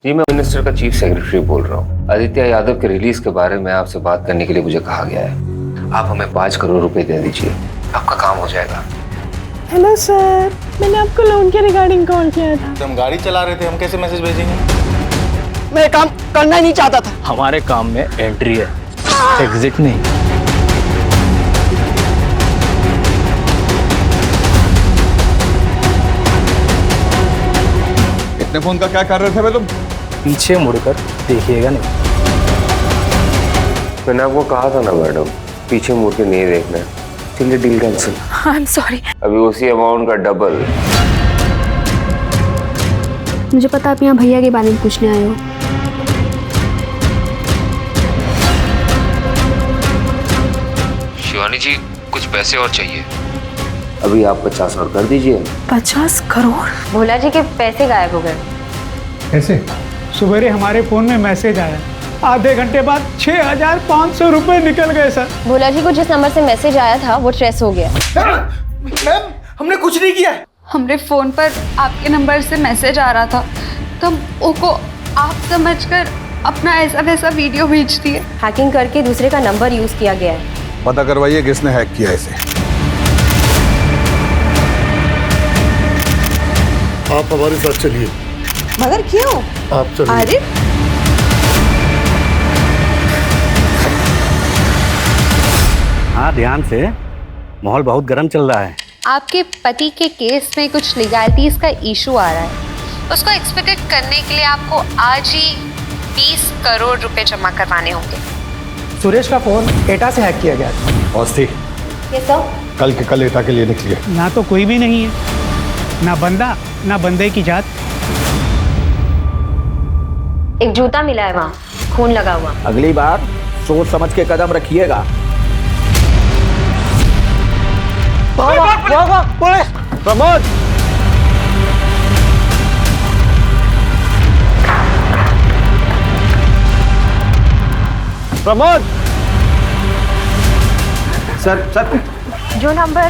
जी, मैं मिनिस्टर का chief secretary बोल रहा हूँ। आदित्य यादव के रिलीज के बारे में आपसे बात करने के लिए मुझे कहा गया है। आप हमें 5 करोड़ रुपए दे दीजिए, आपका काम हो जाएगा। हेलो सर, मैंने आपको लोन के रिगार्डिंग कॉल किया था। हम गाड़ी चला रहे थे, हम कैसे मैसेज भेजेंगे? मैं काम करना ही नहीं चाहता था। हमारे काम में एंट्री है, एग्जिट नहीं। इतने फोन का क्या कर रहे थे भाई तुम? पीछे मुड़कर देखिएगा नहीं। मैंने आपको कहा था ना मैडम, पीछे मुड़ के नहीं देखना है। चलिए deal cancel. I am sorry. अभी उसी अमाउंट का डबल। मुझे पता आप यहाँ भैया के बारे में पूछने आए हो। शिवानी जी, कुछ पैसे और चाहिए। अभी आप 50 और कर दीजिए। 50 करोड़? भोला जी के पैसे गायब हो गए। कैसे? सवेरे हमारे फोन में मैसेज आया, आधे घंटे बाद 6,500 रुपए निकल गए सर। भोला जी को जिस नंबर से मैसेज आया था वो ट्रेस हो गया। मैम, हमने कुछ नहीं किया है। हमरे फोन पर आपके नंबर से मैसेज आ रहा था, तब ओको आप समझकर अपना ऐसा वैसा वीडियो भेज दिए। हैकिंग करके दूसरे का नंबर यूज किया गया है। पता करवाइए किसने हैक किया इसे। आप हमारे साथ चलिए। मगर क्यों? आप चलिए। अरे हाँ, ध्यान से, माहौल बहुत गर्म चल रहा है। आपके पति के केस में कुछ लीगैलिटीज का इशू आ रहा है। उसको एक्सपेक्टेड करने के लिए आपको आज ही 20 करोड़ रुपए जमा करवाने होंगे। सुरेश का फोन एटा से हैक किया गया था। औस्ती, ये सब कल के कल एटा के लिए निकलिए। ना तो कोई भी नहीं है, ना बंदा ना बंदे की जात। एक जूता मिला है वहाँ, खून लगा हुआ। अगली बार सोच समझ के कदम रखिएगा। प्रमोद, प्रमोद। सर जो नंबर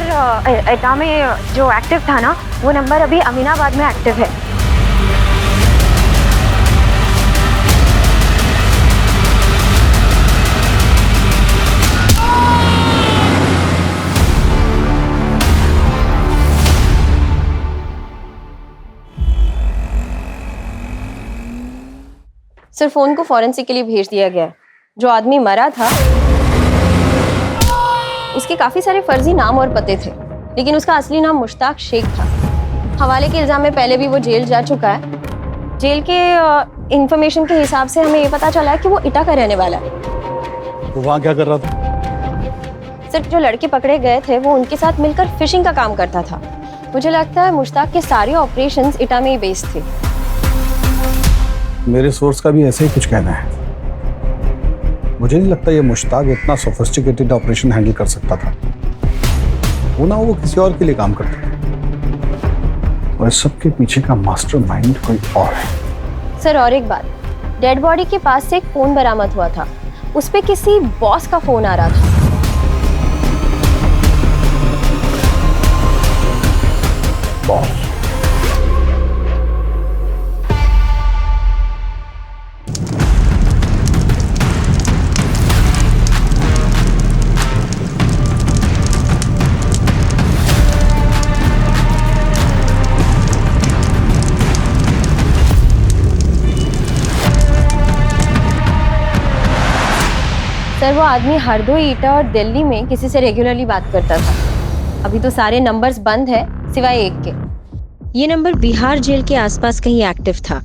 एटा में जो एक्टिव था ना, वो नंबर अभी अमीनाबाद में एक्टिव है। सर, फोन को फॉरेंसिक के लिए भेज दिया गया है। जो आदमी मरा था उसके काफी सारे फर्जी नाम और पते थे, लेकिन उसका असली नाम मुश्ताक शेख था। हवाले के इल्जाम में पहले भी वो जेल जा चुका है। जेल के इंफॉर्मेशन के हिसाब से हमें ये पता चला है कि वो इटा का रहने वाला है। वो वहाँ क्या कर रहा था? सर, जो लड़के पकड़े गए थे वो उनके साथ मिलकर फिशिंग का काम करता था। मुझे लगता है मुश्ताक के सारे ऑपरेशंस इटा में ही बेस्ड थे। मेरे सोर्स का भी ऐसे ही कुछ कहना है। मुझे नहीं लगता ये मुश्ताक इतना सोफिस्टिकेटेड ऑपरेशन हैंडल कर सकता था। वो किसी और के लिए काम करता था, और इस सब के पीछे का मास्टरमाइंड कोई और है। सर, और एक बात, डेड बॉडी के पास से एक फोन बरामद हुआ था। उस पे किसी बॉस का फोन आ रहा था। बॉस? सर, वो आदमी हरदोई, ईटा और दिल्ली में किसी से रेगुलरली बात करता था। अभी तो सारे नंबर्स बंद है सिवाय एक के। ये नंबर बिहार जेल के आसपास कहीं एक्टिव था।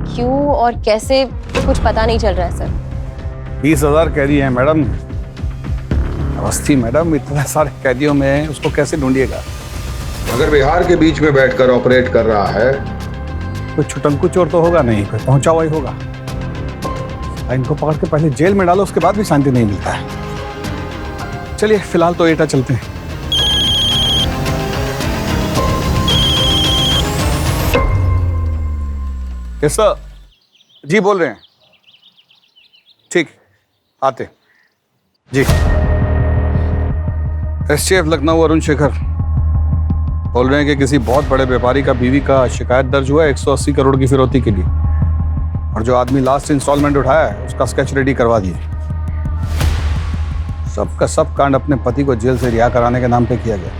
क्यों और कैसे कुछ पता नहीं चल रहा है सर। 20,000 कैदी हैं मैडम। अवस्थी मैडम, इतने सारे कैदियों में उसको कैसे ढूंढिएगा? अगर बिहार के बीच में बैठकर ऑपरेट कर रहा है, कोई छुटंकू चोर तो होगा नहीं, कोई पहुंचा हुआ ही होगा। इनको पकड़ के पहले जेल में डालो, उसके बाद भी शांति नहीं मिलता है। चलिए फिलहाल तो एटा चलते हैं। कैसा जी बोल रहे हैं? ठीक, आते जी। एसटीएफ लखनऊ अरुण शेखर बोल रहे हैं कि किसी बहुत बड़े व्यापारी का बीवी का शिकायत दर्ज हुआ है 180 करोड़ की फिरौती के लिए। और जो आदमी लास्ट इंस्टॉलमेंट उठाया है उसका स्केच रेडी करवा दिए। सब का सब कांड अपने पति को जेल से रिहा कराने के नाम पे किया गया।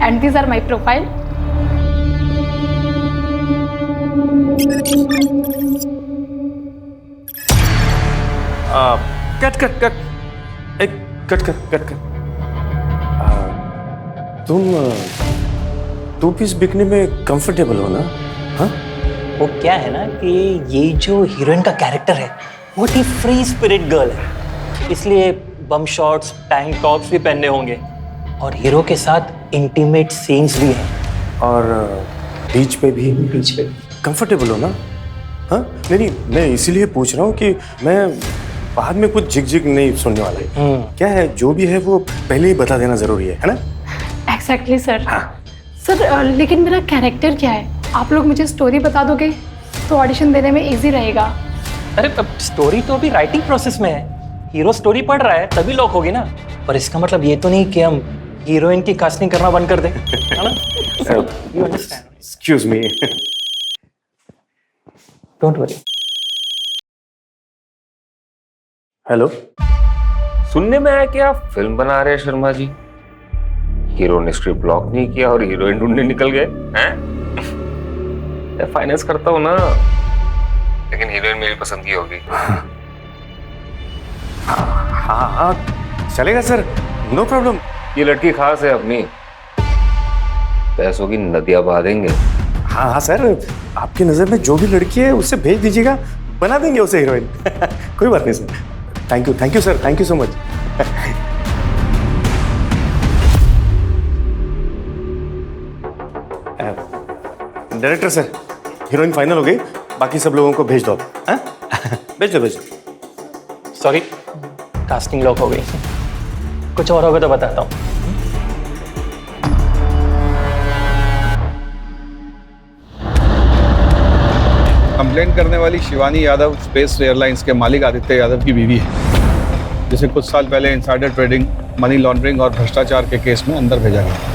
And these are my profile. Cut cut cut एक कट कट कट कट तुम 2 पीस बिकने में कंफर्टेबल हो ना? हाँ, वो क्या है ना कि ये जो हीरोइन का कैरेक्टर है वो ठीक फ्री स्पिरिट गर्ल है, इसलिए बम शॉट्स टैंक टॉप्स भी पहनने होंगे और हीरो के साथ इंटीमेट सीन्स भी हैं। और बीच पे भी कंफर्टेबल हो ना? हाँ, नहीं मैं इसीलिए पूछ रहा हूँ कि मैं बाद में कुछ झिक नहीं सुनने वाला है। क्या है, जो भी है वो पहले ही बता देना जरूरी है ना? Exactly, sir. हाँ सर, लेकिन मेरा कैरेक्टर क्या है? आप लोग मुझे स्टोरी बता दोगे तो ऑडिशन देने में इजी रहेगा। अरे स्टोरी तो अभी राइटिंग प्रोसेस में है, हीरो स्टोरी पढ़ रहा है तभी लॉक होगी ना। पर इसका मतलब ये तो नहीं कि हम हीरोइन की कास्टिंग करना बंद कर दें, है ना? You understand? Excuse me. Don't worry. Hello, सुनने में आया कि आप फिल्म बना रहे हैं शर्मा जी। हीरो ने स्क्रिप्ट ब्लॉक नहीं किया और हीरोइन ढूंढने निकल गए हैं? मैं फाइनेंस करता हूँ ना, लेकिन हीरोइन मेरी पसंद की होगी। हाँ चलेगा सर, नो प्रॉब्लम। ये लड़की खास है अपनी, पैसों की नदियां बहा देंगे। हाँ सर, आपकी नजर में जो भी लड़की है उससे भेज दीजिएगा, बना देंगे उसे हीरोइन। कोई बात नहीं sir. Thank you sir, thank you so much. Director sir, heroine final हो गई, बाकी सब लोगों को भेज दो। हाँ? भेज दो। सॉरी, कास्टिंग लॉक हो गई। कुछ और होगा तो बताता हूँ। कंप्लेंट करने वाली शिवानी यादव स्पेस एयरलाइंस के मालिक आदित्य यादव की बीवी है, जिसे कुछ साल पहले इनसाइडर ट्रेडिंग, मनी लॉन्ड्रिंग और भ्रष्टाचार के केस में अंदर भेजा गया।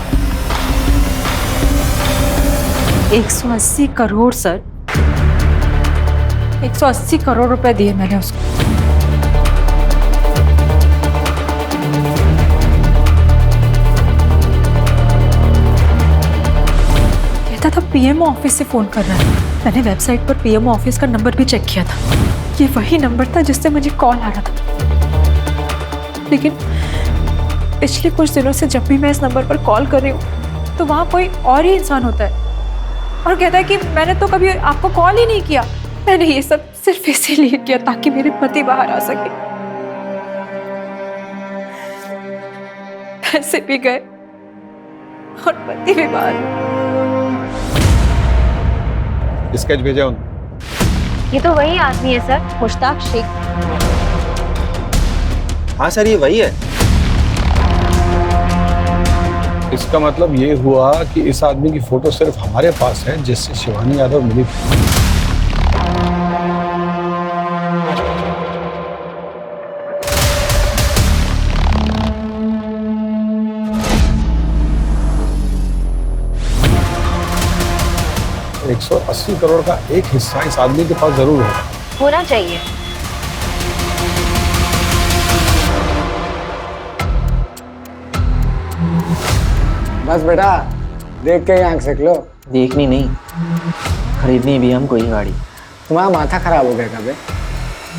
180 करोड़ सर, 180 करोड़ रुपए दिए मैंने उसको। कहता था पीएमओ ऑफिस से फोन कर रहा है। मैंने वेबसाइट पर पीएमओ ऑफिस का नंबर भी चेक किया था, ये वही नंबर था जिससे मुझे कॉल आ रहा था। लेकिन पिछले कुछ दिनों से जब भी मैं इस नंबर पर कॉल कर रही हूँ तो वहाँ कोई और ही इंसान होता है और कहता है कि मैंने तो कभी आपको कॉल ही नहीं किया, मैंने ये सब सिर्फ इसीलिए किया ताकि मेरे पति बाहर आ सके। पैसे भी गए और पति भी बाहर। स्केच भेजा उन्होंने। ये तो वही आदमी है सर, मुश्ताक शेख। हाँ सर, ये वही है। इसका मतलब ये हुआ कि इस आदमी की फोटो सिर्फ हमारे पास है जिससे शिवानी यादव मिली थी। $180 करोड़ का एक हिस्सा इस आदमी के पास जरूर होना चाहिए। बस बेटा, देख के ही आंख सेक लो। देखनी नहीं, खरीदनी भी हमको ही गाड़ी। तुम्हारा माथा खराब हो गया कभी?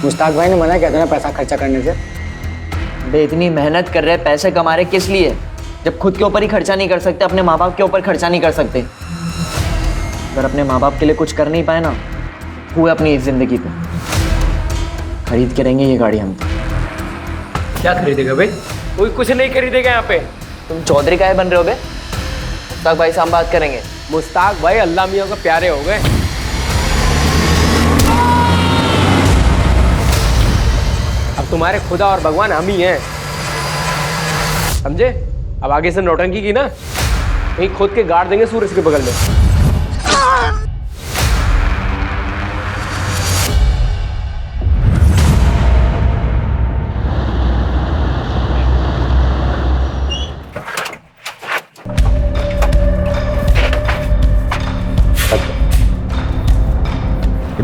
मुश्ताक भाई ने मना किया था ना पैसा खर्चा करने से। बे इतनी मेहनत कर रहे, पैसे कमा रहे किस लिए? जब खुद के ऊपर ही खर्चा नहीं कर सकते, अपने माँ बाप के ऊपर खर्चा नहीं कर सकते। अगर अपने माँ बाप के लिए कुछ कर नहीं पाए ना, हुए अपनी इस जिंदगी पे। खरीद के रहेंगे ये गाड़ी हम। क्या खरीदेगा भाई? कोई कुछ नहीं खरीदेगा यहाँ पे। तुम चौधरी काहे बन रहे हो बे? मुश्ताक भाई से हम बात करेंगे। मुश्ताक भाई अल्लाह मियाँ को प्यारे हो गए। अब तुम्हारे खुदा और भगवान हम ही हैं, समझे? अब आगे से नौटंकी की ना, कहीं खोद के गाड़ देंगे सूरज के बगल में।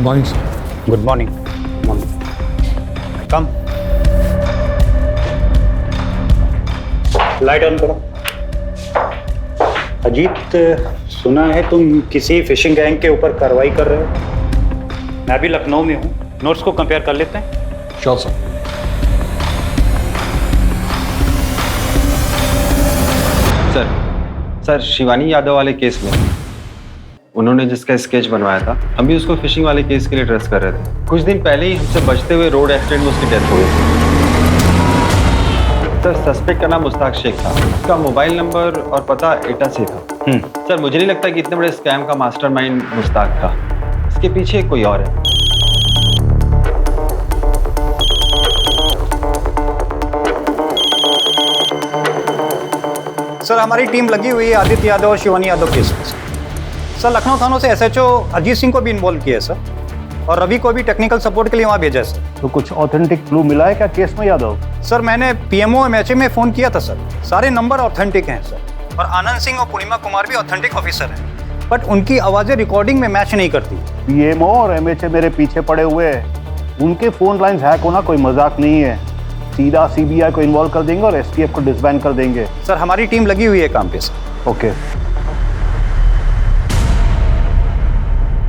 Morning sir. Good morning. Come. Light on करो। अजीत, सुना है तुम किसी फिशिंग गैंग के ऊपर कार्रवाई कर रहे हो। मैं भी लखनऊ में हूँ, नोट्स को कंपेयर कर लेते हैं। Sure sir. Sir Shivani Yadav वाले केस में उन्होंने जिसका स्केच बनवाया था, हम भी उसको फिशिंग वाले केस के लिए ट्रेस कर रहे थे। कुछ दिन पहले ही हमसे बचते हुए रोड एक्सीडेंट में उसकी डेथ हो गई थी। सर सस्पेक्ट का नाम मुस्ताक शेख था। उसका मोबाइल नंबर और पता एटा से था। सर मुझे नहीं लगता कि इतने बड़े स्कैम का मास्टरमाइंड मुस्ताक था। इसके पीछे कोई और है। सर हमारी टीम लगी हुई है आदित्य यादव और शिवानी यादव केस में। सर लखनऊ थानों से एसएचओ अजीत सिंह को भी इन्वॉल्व किया है सर, और रवि को भी टेक्निकल सपोर्ट के लिए वहाँ भेजा है सर। तो कुछ ऑथेंटिक क्लू मिला है क्या केस में यादव? सर मैंने पीएमओ एमएचए में फ़ोन किया था सर, सारे नंबर ऑथेंटिक हैं सर, और आनंद सिंह और पूर्णिमा कुमार भी ऑथेंटिक ऑफिसर हैं, बट उनकी आवाज़ें रिकॉर्डिंग में मैच नहीं करती। पीएमओ और एमएचए मेरे पीछे पड़े हुए हैं, उनके फ़ोन लाइन्स हैक होना कोई मजाक नहीं है। सीधा सीबीआई को इन्वॉल्व कर देंगे और एसटीएफ को डिसबैंड कर देंगे। सर हमारी टीम लगी हुई है काम पे सर। ओके।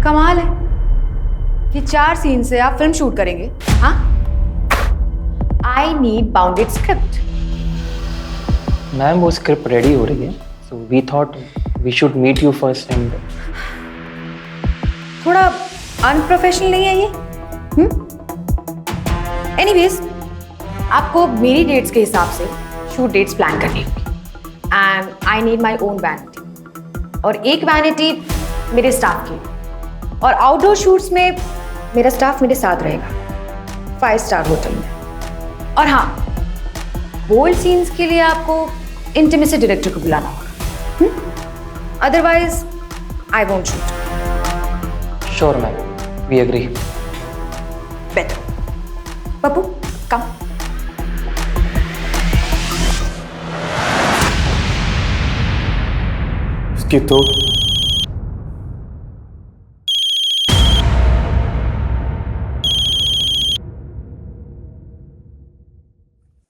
कमाल है कि 4 सीन से आप फिल्म शूट करेंगे। हाँ, I need bounded script. Ma'am वो स्क्रिप्ट रेडी हो रही है, so we thought we should meet you first and. थोड़ा अनप्रोफेशनल नहीं है ये? एनीवेज, आपको मेरी डेट्स के हिसाब से शूट डेट्स प्लान करनी होगी, and I need my own vanity, और एक वैनिटी मेरे स्टाफ की, और आउटडोर शूट्स में मेरा स्टाफ मेरे साथ रहेगा 5 स्टार होटल में। और हाँ, बोल्ड सीन्स के लिए आपको इंटीमेसी डायरेक्टर को बुलाना होगा, otherwise I won't shoot. Sure ma'am, we agree. Better. Pappu come. इसकी तो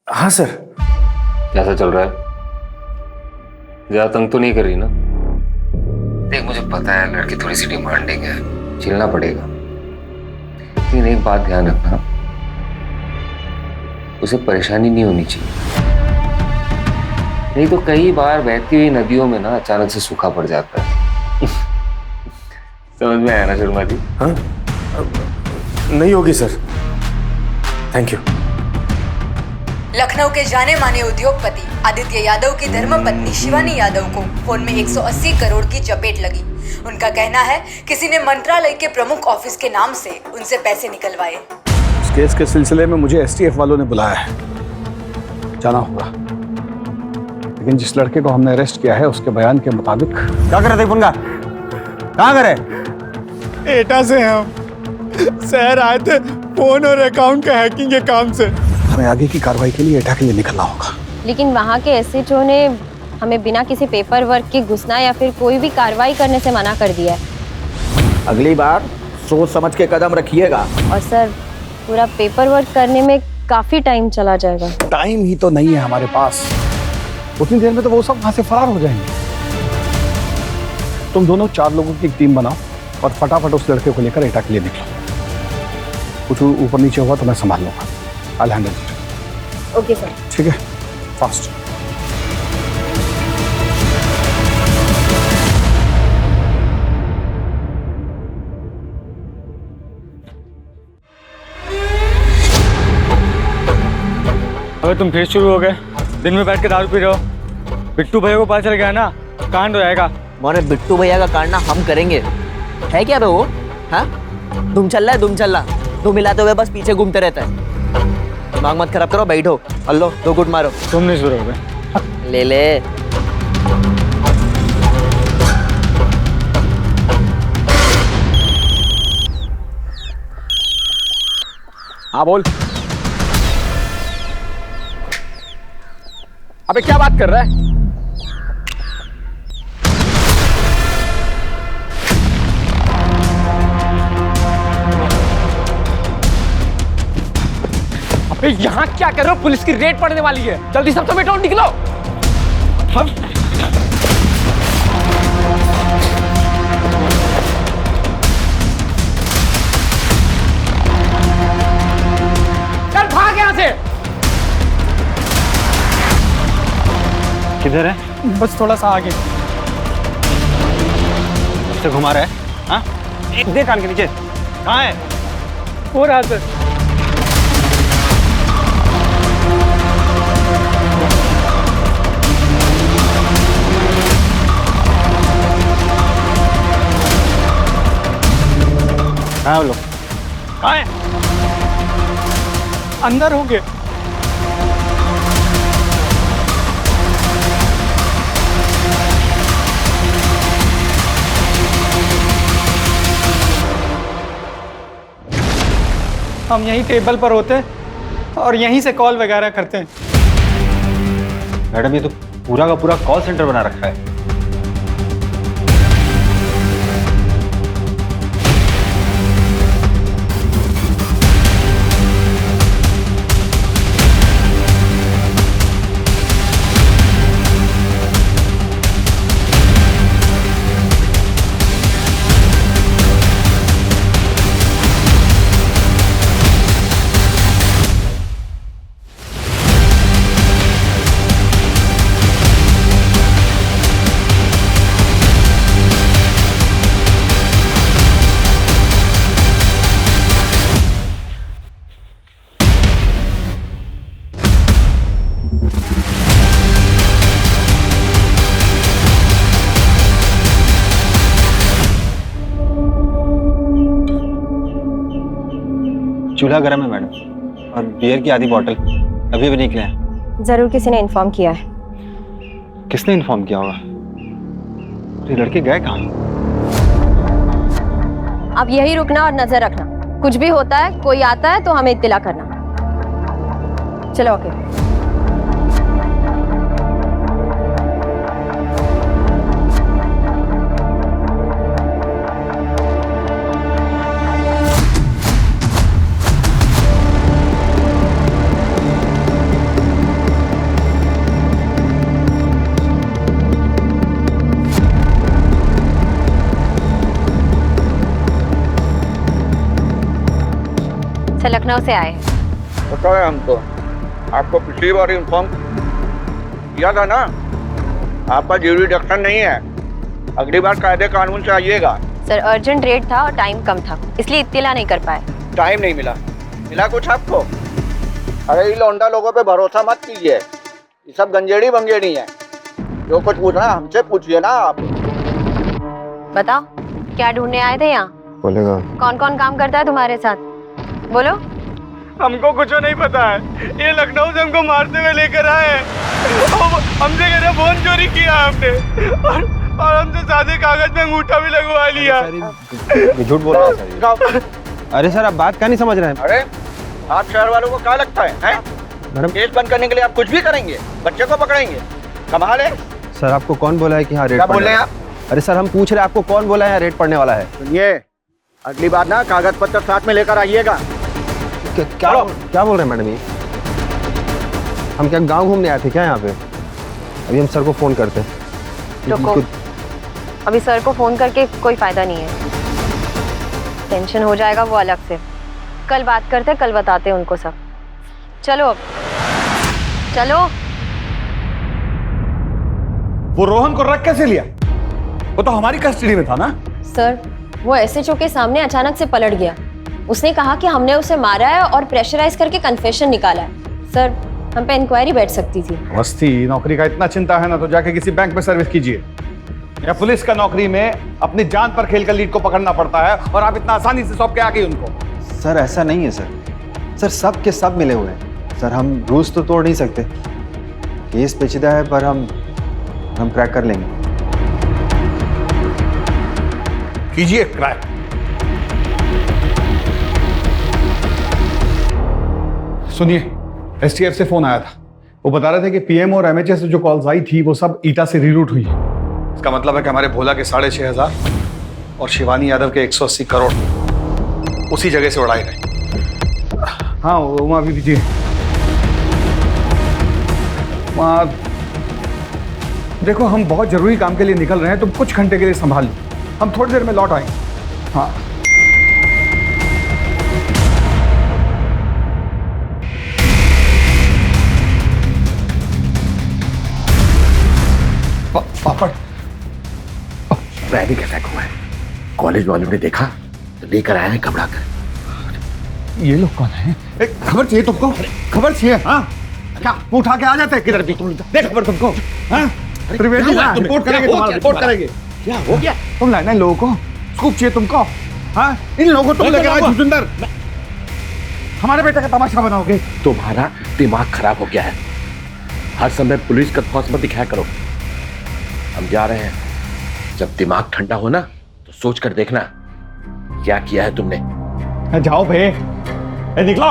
हाँ सर। कैसा चल रहा है? ज्यादा तंग तो नहीं कर रही ना? देख मुझे पता है लड़की थोड़ी सी डिमांडिंग है, झेलना पड़ेगा, लेकिन एक बात ध्यान रखना, उसे परेशानी नहीं होनी चाहिए, नहीं तो कई बार बहती हुई नदियों में ना अचानक से सूखा पड़ जाता है। समझ में आया ना शर्मा जी? हाँ नहीं होगी सर, थैंक यू। लखनऊ के जाने माने उद्योगपति आदित्य यादव की धर्मपत्नी शिवानी यादव को फोन में 180 करोड़ की चपेट लगी। उनका कहना है किसी ने मंत्रालय के प्रमुख ऑफिस के नाम से उनसे पैसे निकलवाए। इस केस के सिलसिले में मुझे एसटीएफ वालों ने बुलाया है, जाना होगा, लेकिन जिस लड़के को हमने अरेस्ट किया है उसके बयान के मुताबिक। क्या कर रहे थे पुनगा? कहाँ करे? एटा से हम शहर आए थे फोन और अकाउंट का हैकिंग के काम से। हमें आगे की कार्रवाई के लिए एटा के लिए निकलना होगा। लेकिन वहाँ के एसएचओ ने हमें बिना किसी पेपर वर्क के घुसना या फिर कोई भी कार्रवाई करने से मना कर दिया है। अगली बार सोच समझ के कदम रखिएगा। और सर पूरा पेपर वर्क करने में काफी टाइम चला जाएगा। टाइम ही तो नहीं है हमारे पास, उतनी देर में तो वो सब वहां से फरार हो जाएंगे। तुम दोनों 4 लोगों की एक टीम बनाओ और फटाफट उस लड़के को लेकर एटा के लिए निकलो। कुछ ऊपर नीचे हुआ तो मैं संभाल लूंगा। I'll handle it. Okay sir. ठीक है, फास्ट। अबे तुम फिर शुरू हो गए, दिन में बैठ के दारू पी रहे हो। बिट्टू भैया को पता चल गया ना, कांड हो जाएगा। मोने बिट्टू भैया का कांड ना हम करेंगे, है क्या बे वो? हाँ, तुम चल रहा है, तुम मिलाते हुए बस पीछे घूमते रहता है। दिमाग मत खराब करो, बैठो, अल्लो 2 गुट मारो। तुम नहीं शुरू हो गए। ले ले। हाँ बोल। अबे क्या बात कर रहा है? यहाँ क्या कर रहे हो? पुलिस की रेड पड़ने वाली है, जल्दी सब समेटो और निकलो। चल भाग यहाँ से। किधर है? बस थोड़ा सा आगे। से घुमा रहा है? हाँ? एक दे कान के नीचे। कहाँ है? हो रहा सर। कहाँ है लोग? कहाँ है? अंदर होंगे। हम यहीं टेबल पर होते हैं और यहीं से कॉल वगैरह करते हैं। मैडम ये तो पूरा का पूरा कॉल सेंटर बना रखा है। चूल्हा गर्म है मैडम, और बियर की आधी बोतल अभी भी निकले हैं। जरूर किसी ने इन्फॉर्म किया है। किसने इन्फॉर्म किया होगा? ये लड़के गए कहाँ? अब यही रुकना और नजर रखना, कुछ भी होता है, कोई आता है तो हमें इत्तिला करना। चलो ओके। लखनऊ से आए हैं। पता है हमको, आपको पिछली बार इन्फॉर्म किया था ना, आपका ज्यूरिडिक्शन नहीं है, अगली बार कायदे कानून से आइएगा। सर अर्जेंट रेड था और टाइम कम था, इसलिए इत्तिला नहीं कर पाए। टाइम नहीं मिला? मिला कुछ आपको? अरे ये लौंडा लोगों पे भरोसा मत कीजिए, ये सब गंजेड़ी बंगेड़ी है। जो कुछ पूछना हमसे पूछिए ना आप। बताओ क्या ढूंढने आए थे यहाँ? बोलेगा। कौन कौन काम करता है तुम्हारे साथ? बोलो। हमको कुछ नहीं पता है, ये लखनऊ से हमको मारते हुए लेकर आए हैं। हमसे कह रहे फोन चोरी किया हमने, और हमसे सादे कागज में अंगूठा भी लगवा लिया। झूठ बोल रहा है सर। अरे सर आप बात क्या नहीं समझ रहे हैं? अरे आप शहर वालों को क्या लगता है? मैडम केस बंद करने के लिए आप कुछ भी करेंगे, बच्चे को पकड़ेंगे, कमाल है। सर आपको कौन बोला है कि हाँ रेट? क्या बोल रहे हैं आप? अरे सर हम पूछ रहे हैं आपको कौन बोला है रेट पड़ने वाला है? सुनिए, अगली बार ना कागज पत्र साथ में लेकर आइएगा। क्या बोल रहे हैं मैडम ये? हम क्या गांव घूमने आए थे क्या यहाँ पे? अभी हम सर को फोन करते हैं। रुको, अभी सर को फोन करके कोई फायदा नहीं है, टेंशन हो जाएगा वो अलग से। कल बात करते, कल बताते हैं उनको सब। चलो अब चलो। वो रोहन को रख कैसे लिया? वो तो हमारी कस्टडी में था ना। सर वो एसएचओ के सामने अचानक से पलट गया। उसने कहा कि हमने उसे मारा है और प्रेशराइज करके कन्फेशन निकाला है। सर हम पे इंक्वायरी बैठ सकती थी। मस्ती, नौकरी का इतना चिंता है ना तो जाके किसी बैंक में सर्विस कीजिए, या पुलिस का नौकरी में अपनी जान पर खेलकर लीड को पकड़ना पड़ता है, और आप इतना आसानी से सौंप के आ गए उनको। सर ऐसा नहीं है सर, सर सब के सब मिले हुए हैं सर। हम रूल्स तो तोड़ नहीं सकते, केस पेचीदा है पर हम क्रैक कर लेंगे। कीजिए क्रैक। सुनिए, एसटीएफ से फोन आया था, वो बता रहे थे कि पीएम और एमएचए से जो कॉल्स आई थी वो सब ईटा से रीरूट हुई है। इसका मतलब है कि हमारे भोला के 6,500 और शिवानी यादव के 180 करोड़ उसी जगह से उड़ाए गए। हाँ उमा भी दीजिए। देखो हम बहुत जरूरी काम के लिए निकल रहे हैं, तुम कुछ घंटे के लिए संभाल लो, हम थोड़ी देर में लौट आएंगे। हाँ पापड़ पैनिक अटैक हुआ है, कॉलेज वालों ने देखा तो लेकर आए हैं घबरा कर। ये लोग कौन है? खबर चाहिए तुमको? खबर चाहिए? हाँ क्या उठा के आ जाते हैं किधर भी? तुम दे खबर तुमको। हाँ त्रिवेदी रिपोर्ट करेंगे, तुम्हारा रिपोर्ट करेंगे। क्या हो गया? तुम लाना इन लोगों को, स्कूप चाहिए तुमको? हाँ इन लोगों को तुम लेकर आए भूपिंदर, हमारे बेटे का तमाशा बनाओगे। तुम्हारा दिमाग खराब हो गया है, हर समय पुलिस का खौफ मत दिखाया करो। हम जा रहे हैं, जब दिमाग ठंडा हो ना तो सोच कर देखना क्या किया है तुमने। जाओ भे, निकलो।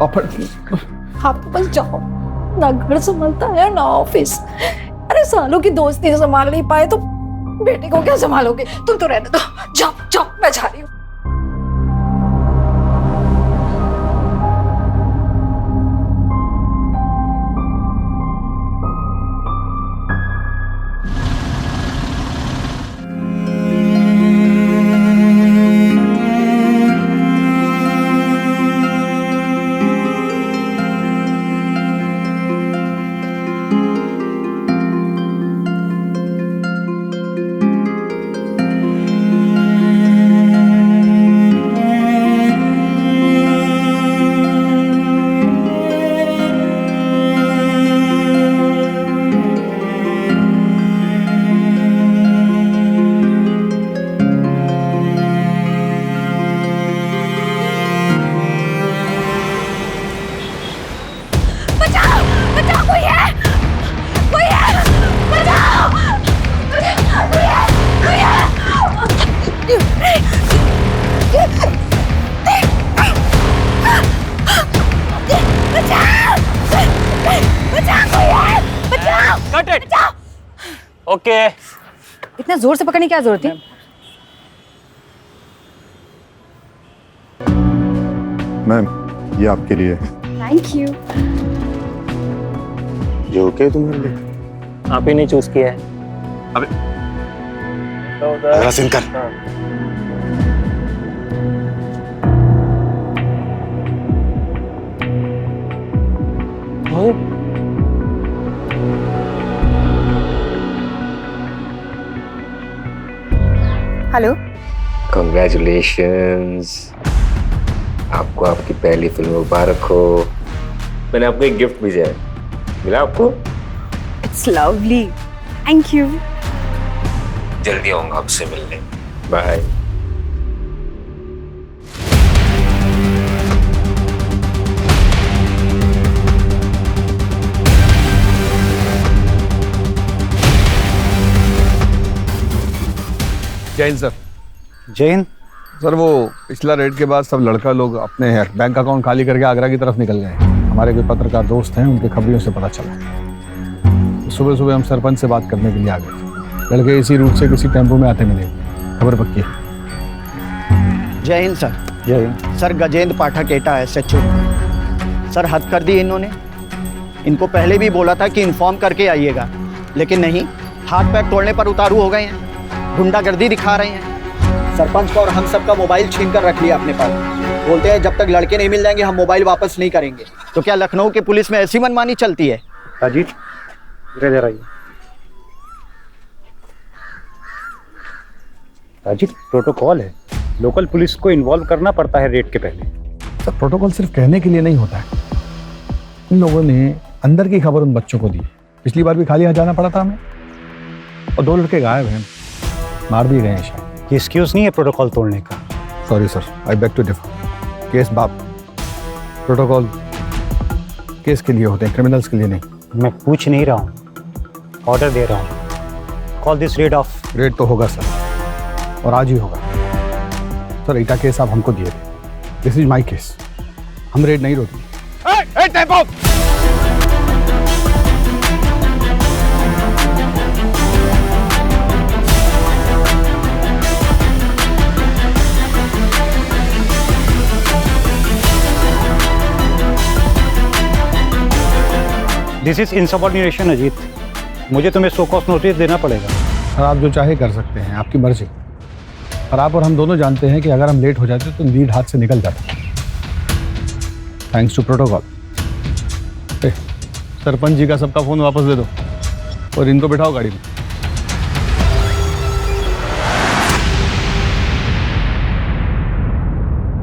आप तो बस जाओ, ना घर संभालता है ना ऑफिस। अरे सालों की दोस्ती संभाल नहीं पाए तो बेटे को क्या संभालोगे? तुम तो रहने दो, जाओ जाओ, मैं जा रही हूँ। ओके। इतना जोर से पकड़ने की क्या जरूरत थी? मैम ये आपके लिए। Thank you. ये ओके तुम्हारे लिए? आप ही ने चूज किया है। अबे जरा सिंकर। हेलो। Congratulations, आपको आपकी पहली फिल्म मुबारक हो। मैंने आपको एक गिफ्ट भेजा है, मिला आपको? It's lovely, thank you. जल्दी आऊंगा आपसे मिलने, bye. Jain sir. Jain sir वो पिछला रेड के बाद सब लड़का लोग अपने बैंक अकाउंट खाली करके आगरा की तरफ निकल गए। हमारे कोई पत्रकार दोस्त हैं, उनके खबरियों से पता चला। सुबह सुबह हम सरपंच से बात करने के लिए आ गए। लड़के इसी रूट से किसी टेम्पो में आते मिले, खबर पक्की है। जय हिंद सर। जय हिंद सर गजेंद्र पाठक एटा है SHO। सर हद कर दी इन्होंने, इनको पहले भी बोला था कि इन्फॉर्म करके आइएगा, लेकिन नहीं, हाथ पैर तोड़ने पर उतारू हो गए हैं, गुंडागर्दी दिखा रहे हैं। सरपंच का और हम सब का मोबाइल छीन कर रख लिया अपने पास। बोलते हैं जब तक लड़के नहीं मिल जाएंगे हम मोबाइल वापस नहीं करेंगे। तो क्या लखनऊ की पुलिस में ऐसी मनमानी चलती है? अजीत इधर आइए। अजीत प्रोटोकॉल है, लोकल पुलिस को इन्वॉल्व करना पड़ता है रेड के पहले। सर प्रोटोकॉल सिर्फ कहने के लिए नहीं होता है। इन लोगों ने अंदर की खबर उन बच्चों को दी। पिछली बार भी खाली यहाँ जाना पड़ा था हमें, और 2 लड़के गायब हैं, मार दिए गए हैं शायद। ये एक्सक्यूज नहीं है प्रोटोकॉल तोड़ने का। Sorry sir, I beg to differ. Case बाप, प्रोटोकॉल केस के लिए होते हैं, क्रिमिनल्स के लिए नहीं। मैं पूछ नहीं रहा हूँ, ऑर्डर दे रहा हूँ। Call this rid of. Red तो होगा सर, और आज ही होगा सर। एटा केस आप हमको दिए थे, दिस इज माई केस, हम रेड नहीं रोकेंगे। दिस इज इनसबऑर्डिनेशन अजीत, मुझे तुम्हें शो कॉज नोटिस देना पड़ेगा। और आप जो चाहे कर सकते हैं, आपकी मर्जी। और आप और हम दोनों जानते हैं कि अगर हम लेट हो जाते तो लीड हाथ से निकल जाता, thanks to protocol. Sarpanch ji का सबका फोन वापस दे दो और इनको बिठाओ गाड़ी में।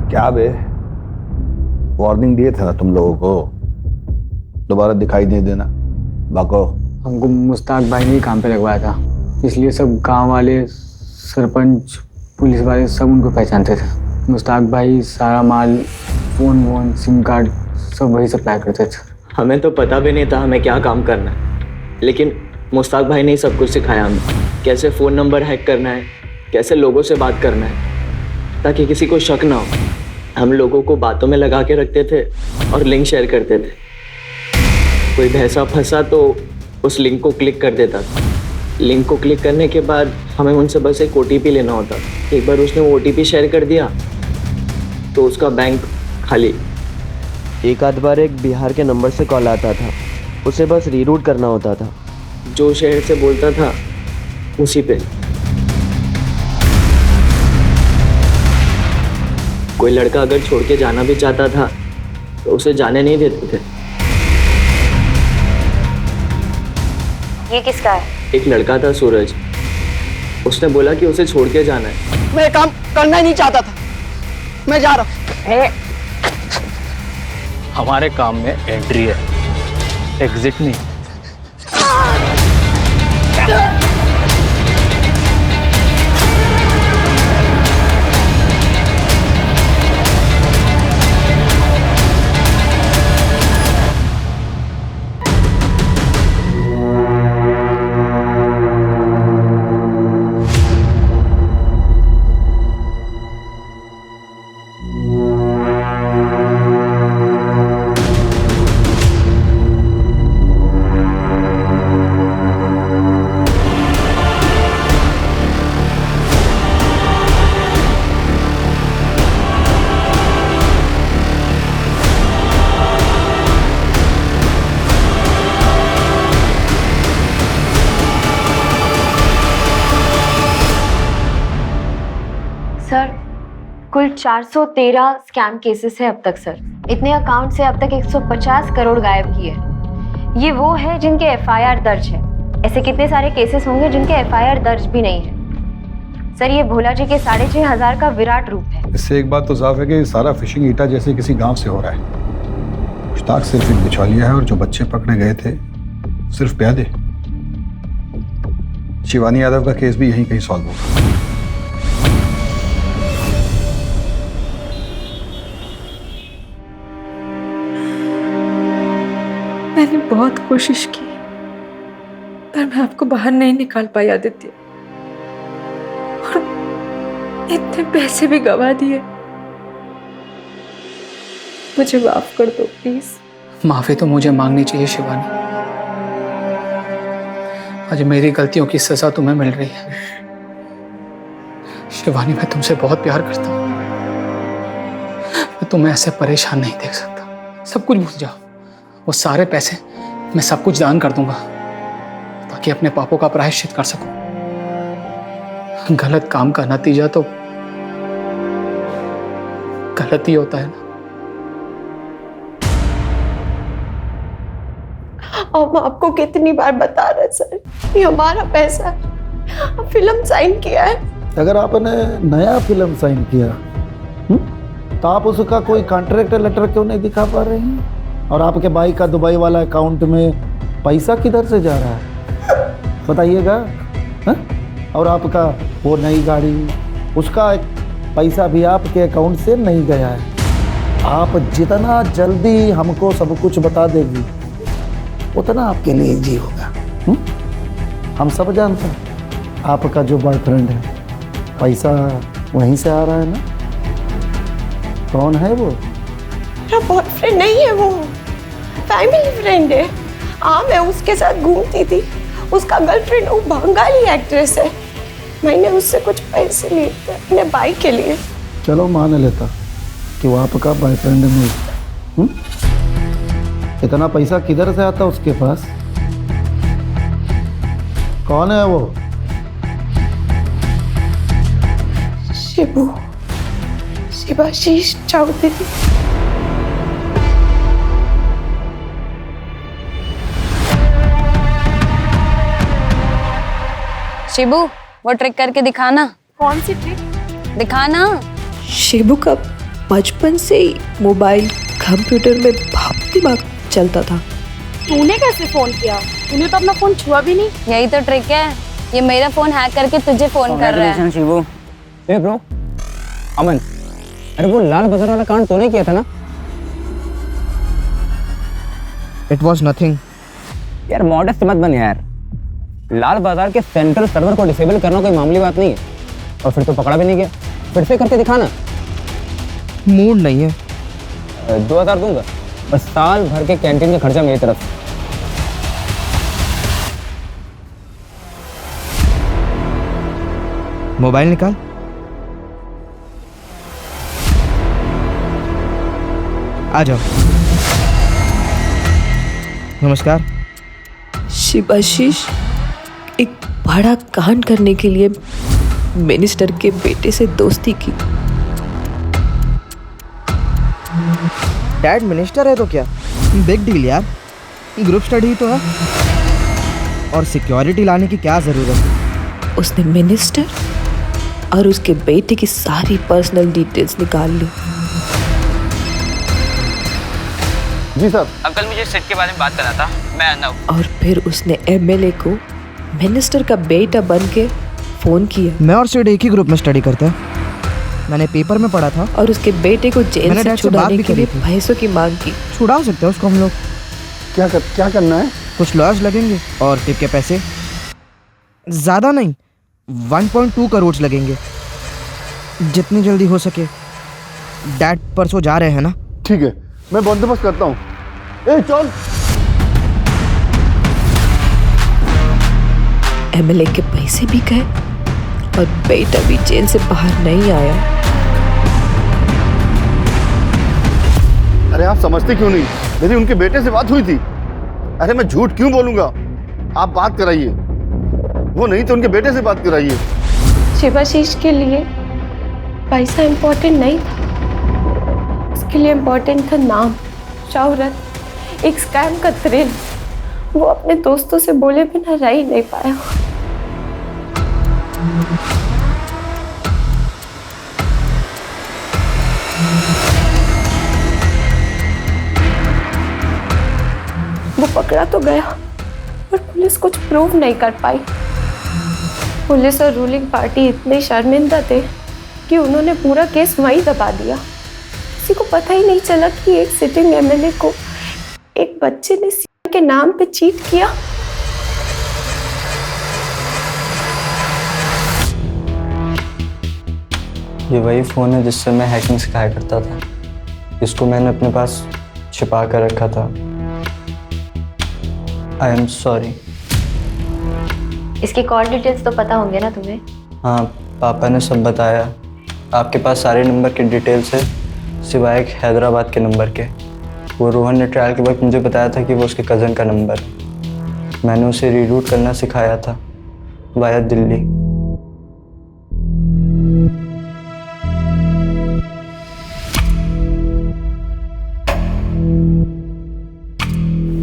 क्या बे, वार्निंग दिए थे ना तुम लोगों को, दोबारा दिखाई नहीं देना। बाको, हमको मुश्ताक भाई ने ही काम पे लगवाया था, इसलिए सब गांव वाले, सरपंच, पुलिस वाले सब उनको पहचानते थे। मुश्ताक भाई सारा माल, फोन वोन, सिम कार्ड सब वही सप्लाई करते थे। हमें तो पता भी नहीं था हमें क्या काम करना है, लेकिन मुश्ताक भाई ने ही सब कुछ सिखाया हमें, कैसे फ़ोन नंबर हैक करना है, कैसे लोगों से बात करना है, ताकि किसी को शक ना हो। हम लोगों को बातों में लगा के रखते थे और लिंक शेयर करते थे। कोई भैंसा फंसा तो उस लिंक को क्लिक कर देता था। लिंक को क्लिक करने के बाद हमें उनसे बस एक OTP लेना होता। एक बार उसने वो OTP शेयर कर दिया तो उसका बैंक खाली। एक आध बार एक बिहार के नंबर से कॉल आता था, उसे बस रीरूट करना होता था। जो शहर से बोलता था उसी पे। कोई लड़का अगर छोड़ के जाना भी चाहता था तो उसे जाने नहीं देते थे। ये किसका है? एक लड़का था सूरज, उसने बोला कि उसे छोड़ के जाना है। मैं काम करना ही नहीं चाहता था, मैं जा रहा हूँ। हमारे काम में एंट्री है, एग्जिट नहीं। सर, कुल 413 स्कैम केसेस है अब तक सर। इतने अकाउंट से अब तक 150 करोड़ गायब किए। ये वो है जिनके FIR दर्ज है। ऐसे कितने सारे केसेस होंगे जिनके FIR दर्ज भी नहीं है। सर, ये भोला जी के 6,500 का विराट रूप है। इससे एक बात तो साफ है कि सारा फिशिंग ईटा जैसे किसी गांव से हो रहा है। मुश्ताक सिर्फ एक बिचौलिया है और जो बच्चे पकड़े गए थे सिर्फ प्यादे। शिवानी यादव का केस भी यहीं कहीं सॉल्व होगा। मैंने बहुत कोशिश की पर मैं आपको बाहर नहीं निकाल पाई आदित्य, और इतने पैसे भी गवा दिए। मुझे माफ कर दो प्लीज। माफी तो मुझे मांगनी चाहिए शिवानी। आज मेरी गलतियों की सजा तुम्हें मिल रही है। शिवानी, मैं तुमसे बहुत प्यार करता हूँ। मैं तुम्हें ऐसे परेशान नहीं देख सकता। सब कुछ भूल जाओ। वो सारे पैसे मैं सब कुछ दान कर दूंगा ताकि अपने पापों का प्रायश्चित कर सकूं। गलत काम का नतीजा तो गलत ही होता है ना। हम आपको कितनी बार बता रहे सर, ये हमारा पैसा है। फिल्म साइन किया है। अगर आपने नया फिल्म साइन किया तो आप उसका कोई कॉन्ट्रैक्ट लेटर क्यों नहीं दिखा पा रहे हैं? और आपके भाई का दुबई वाला अकाउंट में पैसा किधर से जा रहा है बताइएगा? और आपका वो नई गाड़ी, उसका पैसा भी आपके अकाउंट से नहीं गया है। आप जितना जल्दी हमको सब कुछ बता देगी उतना आपके लिए इजी होगा। हम सब जानते हैं आपका जो बॉयफ्रेंड है, पैसा वहीं से आ रहा है ना। कौन है वो? मेरा बॉयफ्रेंड नहीं है, वो फैमिली फ्रेंड है। हाँ, मैं उसके साथ घूमती थी। उसका गर्लफ्रेंड वो बंगाली एक्ट्रेस है। मैंने उससे कुछ पैसे लिए थे अपने भाई के लिए। चलो मान लेता कि वो आपका बॉयफ्रेंड नहीं, इतना पैसा किधर से आता उसके पास? कौन है वो? शिवाशीष चौधरी। शिबू, वो ट्रिक करके दिखाना। कौन सी ट्रिक? दिखाना। शिबू का बचपन से ही मोबाइल कंप्यूटर में बहुत दिमाग चलता था। तूने कैसे फोन किया? तूने तो अपना फोन छुआ भी नहीं। यही तो ट्रिक है, ये मेरा फोन हैक करके तुझे फोन कर रहा है। शिबू। ए ब्रो, अमन, अरे वो लाल बाजार वाला कांड तूने किया था ना? It was nothing. यार मॉडेस्ट मत बन यार। लाल बाजार के सेंट्रल सर्वर को डिसेबल करना कोई मामूली बात नहीं है। और फिर तो पकड़ा भी नहीं गया। फिर से करके दिखाना। मूड नहीं है। 2000 दूंगा, बस साल भर के कैंटीन का खर्चा मेरी तरफ से। मोबाइल निकाल। आ जाओ। नमस्कार। शिवाशीष एक बड़ा कांड करने के लिए मिनिस्टर के बेटे से दोस्ती की। डैड मिनिस्टर है तो क्या बिग डील यार, ग्रुप स्टडी तो है। और सिक्योरिटी लाने की क्या जरूरत है? उसने मिनिस्टर और उसके बेटे की सारी पर्सनल डिटेल्स निकाल ली। जी सर। अंकल मुझे सेट के बारे में बात करना था, मैं आना हूँ। और फिर उसने एमएलए को मिनिस्टर का बेटा बन के फोन किया। मैं और सिड एक ही ग्रुप में स्टडी करते हैं, मैंने पेपर में पढ़ा था। और उसके बेटे को जेल से छुड़ाने के लिए पैसों की मांग की। छुड़ा सकते हैं उसको हम लोग। क्या करना है? कुछ लॉयर्स लगेंगे और टिप के पैसे ज़्यादा नहीं, 1.2 करोड़ लगेंगे, जितनी जल्दी हो सके। डैड परसों जा रहे हैं ना? ठीक है, मैं बंदोबस्त करता हूँ। ए चल। एमएलए के पैसे भी गए और बेटा भी जेल से बाहर नहीं आया। अरे आप समझते क्यों नहीं? मेरी उनके बेटे से बात हुई थी। अरे मैं झूठ क्यों बोलूंगा? आप बात कराइए, वो नहीं तो उनके बेटे से बात कराइए। शिवाशीष के लिए पैसा इम्पोर्टेंट नहीं था, उसके लिए इम्पोर्टेंट था नाम, शौहरत, एक स्कैम का थ्रिल। वो अपने दोस्तों से बोले बिना रह ही नहीं पाया। वो पकड़ा तो गया पर पुलिस कुछ प्रूव नहीं कर पाई। पुलिस और रूलिंग पार्टी इतने शर्मिंदा थे कि उन्होंने पूरा केस वहीं दबा दिया। किसी को पता ही नहीं चला कि एक सिटिंग एमएलए को एक बच्चे ने सीएम के नाम पे चीट किया। ये वही फ़ोन है जिससे मैं हैकिंग सिखाया करता था। इसको मैंने अपने पास छिपा कर रखा था। I am sorry. इसकी कॉल डिटेल्स तो पता होंगे ना तुम्हें? हाँ, पापा ने सब बताया। आपके पास सारे नंबर के डिटेल्स है सिवाय एक हैदराबाद के नंबर के। वो रोहन ने ट्रायल के वक्त मुझे बताया था कि वो उसके कज़न का नंबर है। मैंने उसे रीरूट करना सिखाया था वाया दिल्ली।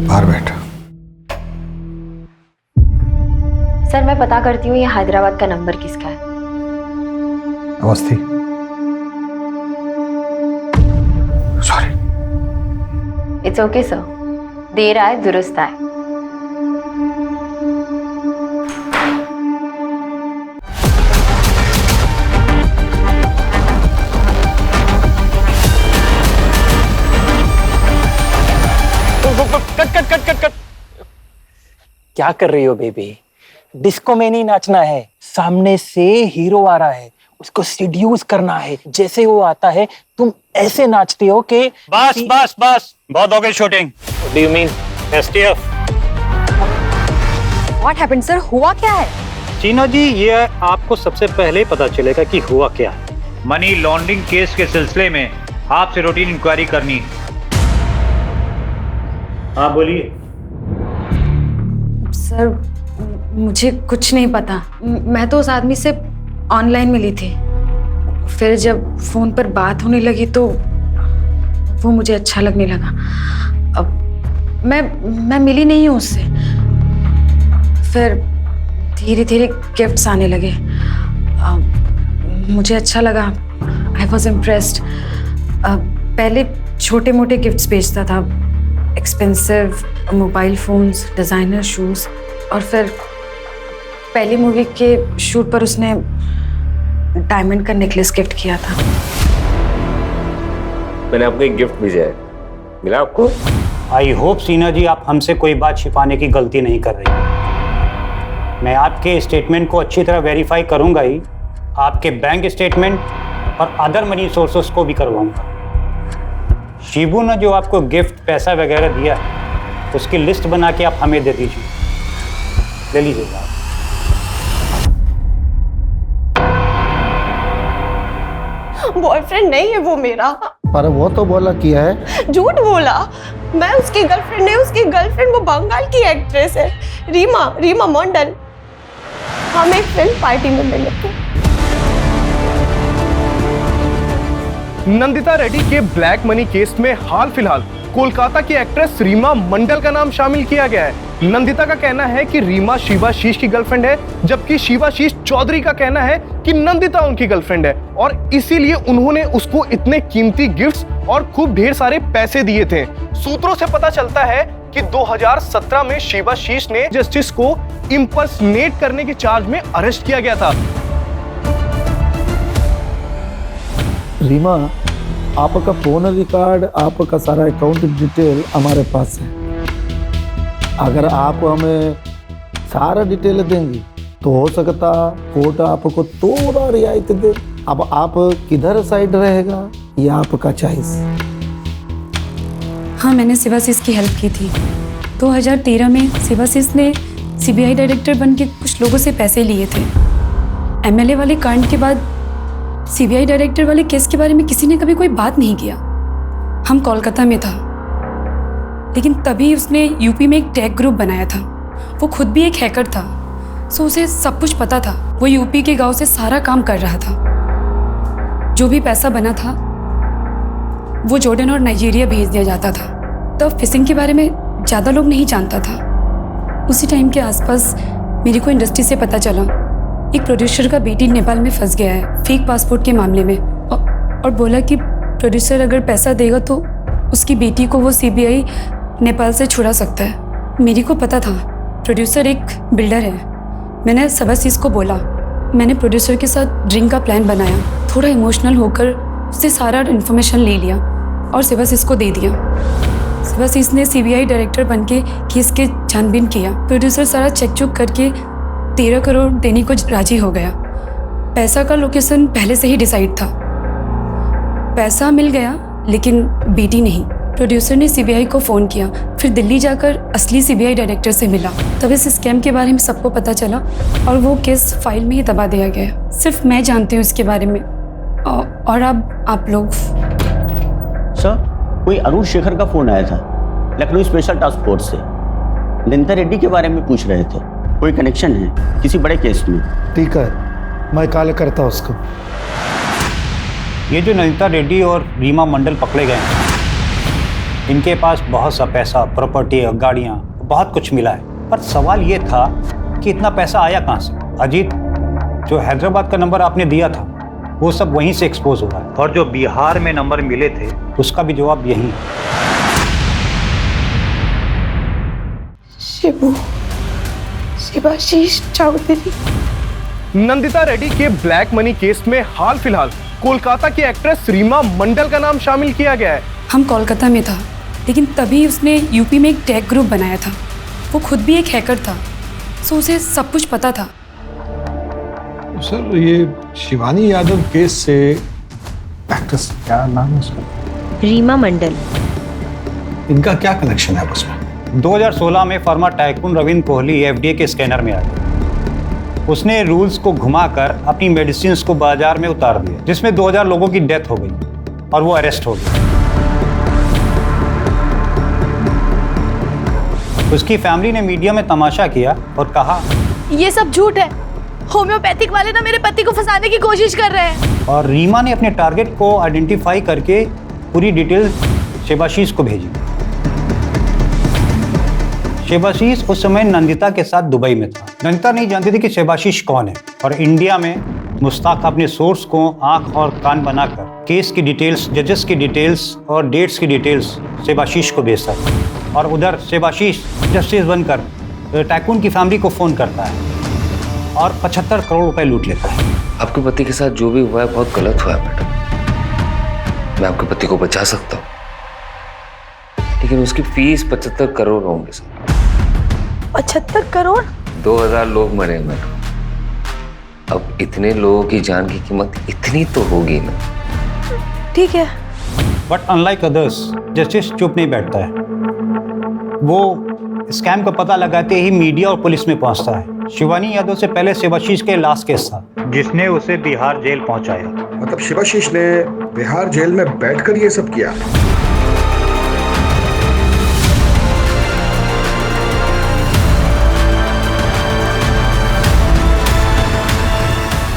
बाहर बैठ। सर मैं पता करती हूँ ये हैदराबाद का नंबर किसका है। Awasthi. Sorry. It's okay sir, देर आए दुरुस्त आए। कट। क्या कर रही हो बेबी? डिस्को में नहीं नाचना है, सामने से हीरो आ रहा है, उसको सीड्यूस करना है। जैसे वो आता है तुम ऐसे नाचती हो कि बस बस बस, बहुत हो गई shooting. Do you mean STF? What happened sir? हुआ क्या है? चीना जी, ये आपको सबसे पहले पता चलेगा कि हुआ क्या है। मनी लॉन्ड्रिंग केस के सिलसिले में आपसे रूटीन इंक्वायरी करनी है। हाँ बोलिए। सर मुझे कुछ नहीं पता, मैं तो उस आदमी से ऑनलाइन मिली थी, फिर जब फोन पर बात होने लगी तो वो मुझे अच्छा लगने लगा। अब मैं मिली नहीं हूँ उससे, फिर धीरे धीरे गिफ्ट्स आने लगे। मुझे अच्छा लगा, आई वॉज इम्प्रेस्ड। पहले छोटे मोटे गिफ्ट्स भेजता था, expensive mobile phones, designer shoes, और फिर पहली मूवी के शूट पर उसने डायमंड का नेकलेस गिफ्ट किया था। मैंने आपको एक गिफ्ट भेजा है, मिला आपको? आई होप सीना जी आप हमसे कोई बात छिपाने की गलती नहीं कर रही। मैं आपके स्टेटमेंट को अच्छी तरह वेरीफाई करूंगा ही, आपके बैंक स्टेटमेंट और अदर मनी सोर्सेस को भी करवाऊंगा। शिबू ने जो आपको गिफ्ट पैसा वगैरह दिया है उसकी लिस्ट बना के आप हमें दे दीजिए, ले लीजिएगा। बॉयफ्रेंड नहीं है वो मेरा। पर वो तो बोला किया है। झूठ बोला, मैं उसकी गर्लफ्रेंड नहीं, उसकी गर्लफ्रेंड वो बंगाल की एक्ट्रेस है, रीमा मंडल। हम एक फिल्म पार्टी में मिले थे। नंदिता रेड्डी के ब्लैक मनी केस में हाल फिलहाल कोलकाता की एक्ट्रेस रीमा मंडल का नाम शामिल किया गया है। नंदिता का कहना है कि रीमा शिवाशीष की गर्लफ्रेंड है, जबकि शिवाशीष चौधरी का कहना है कि नंदिता उनकी गर्लफ्रेंड है और इसीलिए उन्होंने उसको इतने कीमती गिफ्ट्स और खूब ढेर सारे पैसे दिए थे। सूत्रों से पता चलता है कि 2017 में शिवाशीष ने जस्टिस को इंपर्सनेट करने के चार्ज में अरेस्ट किया गया था। रीमा, आपका फोन रिकॉर्ड, आपका सारा अकाउंट डिटेल हमारे पास है। अगर आप हमें सारा डिटेल देंगी तो हो सकता कोर्ट आपको थोड़ा रियायत दे। अब आप किधर साइड रहेगा ये आपका चॉइस। हाँ, मैंने शिवाशीष की हेल्प की थी। 2013 में शिवाशीष ने सीबीआई डायरेक्टर बन के कुछ लोगों से पैसे लिए थे। एमएलए वाले कांड के बाद सीबीआई डायरेक्टर वाले केस के बारे में किसी ने कभी कोई बात नहीं किया। हम कोलकाता में था, लेकिन तभी उसने यूपी में एक टेक ग्रुप बनाया था। वो खुद भी एक हैकर था, सो उसे सब कुछ पता था। वो यूपी के गांव से सारा काम कर रहा था। जो भी पैसा बना था वो जॉर्डन और नाइजीरिया भेज दिया जाता था। तब फिशिंग के बारे में ज़्यादा लोग नहीं जानता था। उसी टाइम के आसपास मेरे को इंडस्ट्री से पता चला एक प्रोड्यूसर का बेटी नेपाल में फंस गया है फेक पासपोर्ट के मामले में, और बोला कि प्रोड्यूसर अगर पैसा देगा तो उसकी बेटी को वो सीबीआई नेपाल से छुड़ा सकता है। मेरे को पता था प्रोड्यूसर एक बिल्डर है। मैंने शिवाशीष को बोला, मैंने प्रोड्यूसर के साथ ड्रिंक का प्लान बनाया। थोड़ा इमोशनल होकर उससे सारा इन्फॉर्मेशन ले लिया और शिवाशीष को दे दिया। शिवाशीष ने सीबीआई डायरेक्टर बन के केस के छानबीन किया। प्रोड्यूसर सारा चेक चुक करके 13 करोड़ देने को राजी हो गया। पैसा का लोकेशन पहले से ही डिसाइड था। पैसा मिल गया लेकिन बेटी नहीं। प्रोड्यूसर ने सीबीआई को फ़ोन किया, फिर दिल्ली जाकर असली सीबीआई डायरेक्टर से मिला। तब इस स्कैम के बारे में सबको पता चला और वो केस फाइल में ही दबा दिया गया। सिर्फ मैं जानती हूँ इसके बारे में, और अब आप लोग। सर, कोई अरुण शेखर का फ़ोन आया था लखनऊ स्पेशल टास्क फोर्स से। नंदिता रेड्डी के बारे में पूछ रहे थे, कोई कनेक्शन है किसी बड़े केस में? ठीक है, मैं कॉल करता हूँ उसको। ये जो नंदिता रेड्डी और रीमा मंडल पकड़े गए हैं, इनके पास बहुत सा पैसा, प्रॉपर्टी और गाड़ियाँ, बहुत कुछ मिला है। पर सवाल ये था कि इतना पैसा आया कहाँ से? अजीत, जो हैदराबाद का नंबर आपने दिया था वो सब वहीं से एक्सपोज हो रहा है, और जो बिहार में नंबर मिले थे उसका भी जवाब यही है। शिबू, शिवाशीष चौधरी। नंदिता रेड्डी के ब्लैक मनी केस में हाल फिलहाल कोलकाता की एक्ट्रेस रीमा मंडल का नाम शामिल किया गया है। हम कोलकाता में था, लेकिन तभी उसने यूपी में एक टेक ग्रुप बनाया था। वो खुद भी एक हैकर था, सो उसे सब कुछ पता था। सर, ये शिवानी यादव केस से एक्ट्रेस, क्या नाम है उसका? रीमा मंडल। इनका क्या कनेक्शन है उसमें? 2016 में pharma tycoon Ravindra Kohli FDA के स्कैनर में आया। उसने रूल्स को घुमाकर अपनी मेडिसिन को बाजार में उतार दिया, जिसमें 2000 लोगों की डेथ हो गई और वो अरेस्ट हो गया। उसकी फैमिली ने मीडिया में तमाशा किया और कहा ये सब झूठ है, होम्योपैथिक वाले ना मेरे पति को फंसाने की कोशिश कर रहे हैं। और रीमा ने अपने टारगेट को आइडेंटिफाई करके पूरी डिटेल शिवाशीष को भेजी। शिवाशीष उस समय नंदिता के साथ दुबई में था। नंदिता नहीं जानती थी कि शिवाशीष कौन है और इंडिया में मुश्ताक अपने सोर्स को आंख और कान बनाकर केस की डिटेल्स, जजेस की डिटेल्स और डेट्स की डिटेल्स शिवाशीष को भेजता था। और उधर शिवाशीष जस्टिस बनकर टाइकून की फैमिली को फोन करता है और 75 करोड़ रुपए लूट लेता है। आपके पति के साथ जो भी हुआ है बहुत गलत हुआ है मैडम। मैं आपके पति को बचा सकता हूँ, लेकिन उसकी फीस 75 करोड़ होंगे सर। 75 करोड़? 2000 लोग मरे मैडम। अब इतने लोगों की जान की कीमत इतनी तो होगी ना। ठीक है। बट अनलाइक अदर्स, जस्टिस चुप नहीं बैठता है। वो स्कैम का पता लगाते ही मीडिया और पुलिस में पहुंचता है। शिवानी यादव से पहले शिवाशीष के लास्ट केस था जिसने उसे बिहार जेल पहुंचाया। मतलब शिवाशीष ने बिहार जेल में बैठकर ये सब किया?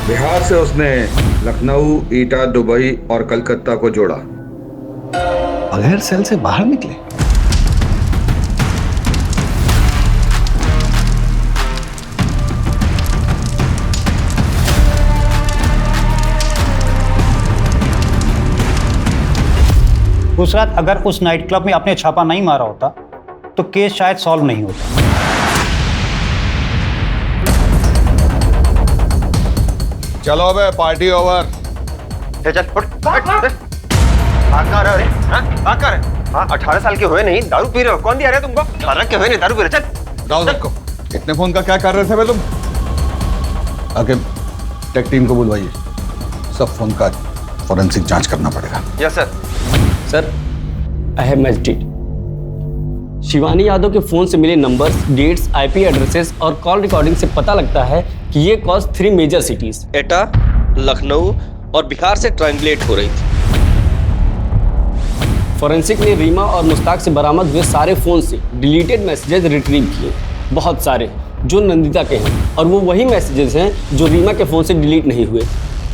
बिहार से उसने लखनऊ, ईटा, दुबई और कलकत्ता को जोड़ा। बगैर सेल से बाहर निकले। उस रात अगर उस नाइट क्लब में आपने छापा नहीं मारा होता तो केस शायद सॉल्व नहीं होता। चलो बे, पार्टी ओवर। चल उठ, भाग रहे हाँ 18 साल के हुए नहीं, दारू पी रहे हो? कौन दिया रहे तुमको? 18 के हुए नहीं, दारू पी रहे। चल जाओ सबको। इतने फोन का क्या कर रहे थे बे तुम? आगे टेक टीम को बुलवाइए, सब फोन का फॉरेंसिक जांच करना पड़ेगा। Yes sir. Sir, I have magistrate. Shivani Yadav के फोन से मिले नंबर्स, डेट्स, आईपी एड्रेसेस और कॉल रिकॉर्डिंग से पता लगता है कि ये कॉल्स 3 मेजर सिटीज एटा, लखनऊ और बिहार से ट्रांसलेट हो रही थी। फॉरेंसिक ने रीमा और मुश्ताक से बरामद हुए सारे फोन से डिलीटेड मैसेजेस रिट्रीव किए, बहुत सारे, जो नंदिता के हैं, और वो वही मैसेजेस हैं जो रीमा के फोन से डिलीट नहीं हुए।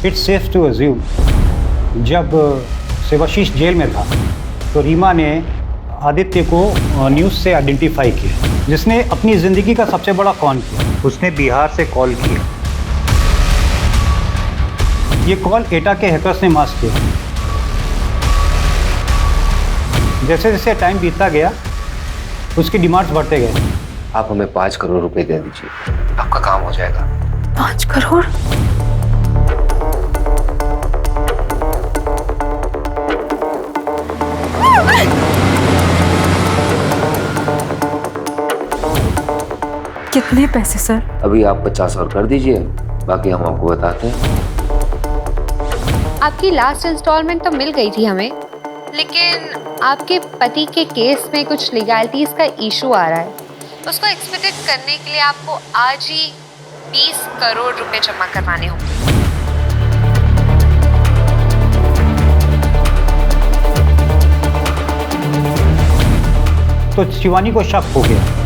इट्स सेफ टू अज्यूम जब शिवाशीष जेल में था तो रीमा ने आदित्य को न्यूज़ से आइडेंटिफाई किया, जिसने अपनी ज़िंदगी का सबसे बड़ा कॉन किया। उसने बिहार से कॉल किया। ये कॉल एटा के हैकर्स ने मास्क किया। जैसे जैसे टाइम बीतता गया उसकी डिमांड्स बढ़ते गए। आप हमें 5 करोड़ रुपए दे दीजिए, आपका काम हो जाएगा। 5 करोड़? कितने पैसे सर? अभी आप 50 और कर दीजिए, बाकी हम आपको बताते हैं। आपकी लास्ट इंस्टॉलमेंट तो मिल गई थी हमें, लेकिन आपके पति के केस में कुछ लीगैलिटीज का इशू आ रहा है। उसको एक्सपेक्टेड करने के लिए आपको आज ही 20 करोड़ रुपए जमा करवाने होंगे। तो शिवानी को शक हो गया।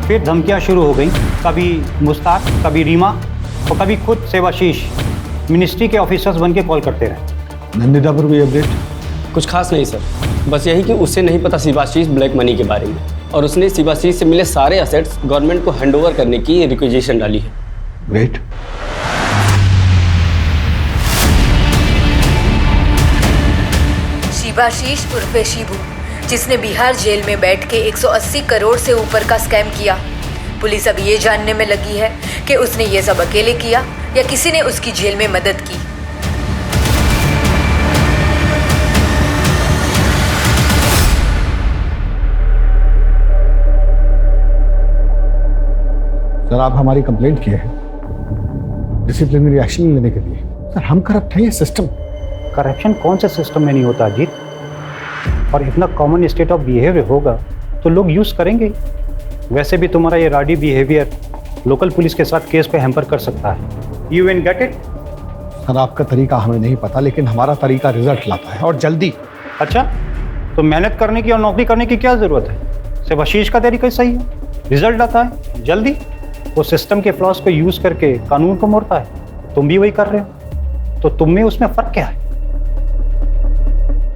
फिर धमकियां शुरू हो गई, कभी मुश्ताक, कभी रीमा और कभी खुद शिवाशीष मिनिस्ट्री के ऑफिसर्स बन के कॉल करते रहे। नंदिता पर कोई अपडेट? कुछ खास नहीं सर, बस यही कि उसे नहीं पता शिवाशीष ब्लैक मनी के बारे में, और उसने शिवाशीष से मिले सारे एसेट्स गवर्नमेंट को हैंडओवर करने की रिक्वेजिशन डाली है। ग्रेट। शिवाशीष उर्फे शिबू, जिसने बिहार जेल में बैठ के 180 करोड़ से ऊपर का स्कैम किया। पुलिस अब ये जानने में लगी है कि उसने ये सब अकेले किया या किसी ने उसकी जेल में मदद की। सर, आप हमारी कंप्लेंट किए हैं डिसिप्लिनरी एक्शन लेने के लिए। सर, हम करप्ट हैं, ये सिस्टम। करप्शन कौन से सिस्टम में नहीं होता अजीत? और इतना कॉमन स्टेट ऑफ बिहेवियर होगा तो लोग यूज करेंगे। वैसे भी तुम्हारा ये राडी बिहेवियर लोकल पुलिस के साथ केस पे हैम्पर कर सकता है। You will get it? Sir, आपका तरीका हमें नहीं पता, लेकिन हमारा तरीका रिजल्ट लाता है, और जल्दी। अच्छा, तो मेहनत करने की और नौकरी करने की क्या जरूरत है? सिर्फ आशीष का तरीका सही है, रिजल्ट आता है जल्दी। वो सिस्टम के फ्लॉस को यूज करके कानून को मोड़ता है, तुम भी वही कर रहे हो, तो तुम में उसमें फर्क क्या है?